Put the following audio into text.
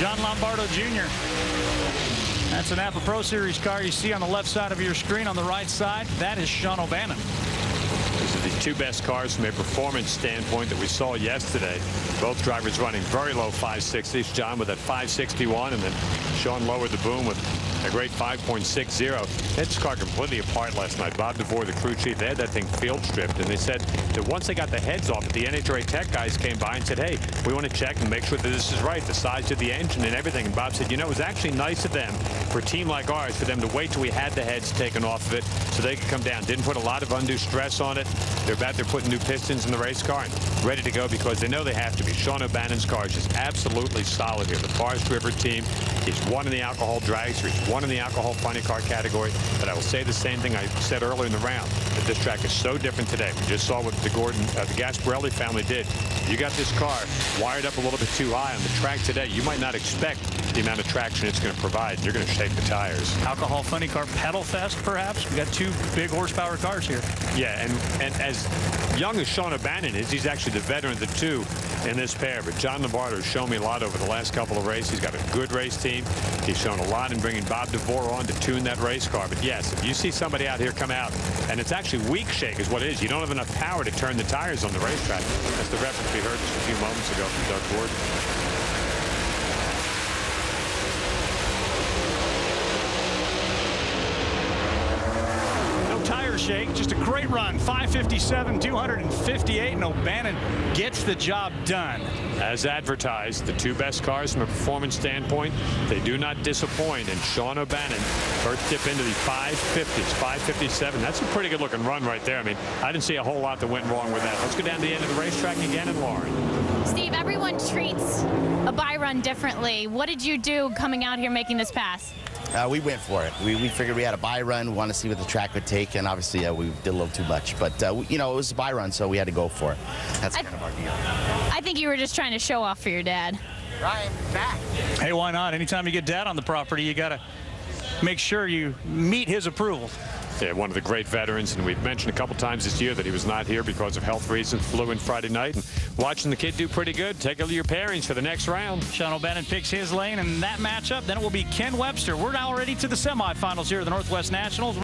John Lombardo Jr. That's an Napa Pro Series car you see on the left side of your screen. On the right side, that is Sean O'Bannon. These are the two best cars from a performance standpoint that we saw yesterday. Both drivers running very low 560s. John with that 561, and then Sean lowered the boom with a great 5.60. This car completely apart last night. Bob DeVore, the crew chief, they had that thing field stripped, and they said that once they got the heads off it, the NHRA tech guys came by and said, hey, we want to check and make sure that this is right, the size of the engine and everything. And Bob said, you know, it was actually nice of them, for a team like ours, for them to wait till we had the heads taken off of it so they could come down. Didn't put a lot of undue stress on it. They're back there putting new pistons in the race car and ready to go because they know they have to be. Sean O'Bannon's car is just absolutely solid here. The Forest River team, he's won in the alcohol dragster, he's won in the alcohol funny car category. But I will say the same thing I said earlier in the round, that this track is so different today. We just saw what the Gasparrelli family did. You got this car wired up a little bit too high on the track today. You might not expect the amount of traction it's going to provide. You're going to shake the tires. Alcohol funny car pedal fest, perhaps. We got two big horsepower cars here. Yeah, and as young as Sean O'Bannon is, he's actually the veteran of the two in this pair. But John Lombardo has shown me a lot over the last couple of races. He's got a good race team. He's shown a lot in bringing Bob DeVore on to tune that race car. But yes, if you see somebody out here come out, and it's actually weak shake is what it is. You don't have enough power to turn the tires on the racetrack. That's the reference we heard just a few moments ago from Doug Gordon. Tire shake, just a great run. 557, 258, and O'Bannon gets the job done. As advertised, the two best cars from a performance standpoint, they do not disappoint. And Sean O'Bannon first dip into the 550s, 557. That's a pretty good looking run right there. I mean, I didn't see a whole lot that went wrong with that. Let's go down to the end of the racetrack again, and Lauren. Steve, everyone treats a bye run differently. What did you do coming out here making this pass? We went for it. We figured we had a bye run. We wanted to see what the track would take, and obviously we did a little too much. But, you know, it was a bye run, so we had to go for it. That's kind of our deal. I think you were just trying to show off for your dad. Ryan, back. Hey, why not? Anytime you get dad on the property, you got to make sure you meet his approval. Yeah, one of the great veterans, and we've mentioned a couple times this year that he was not here because of health reasons. Flew in Friday night, and watching the kid do pretty good. Take a look at your pairings for the next round. Sean O'Bannon picks his lane in that matchup. Then it will be Ken Webster. We're now already to the semifinals here at the Northwest Nationals.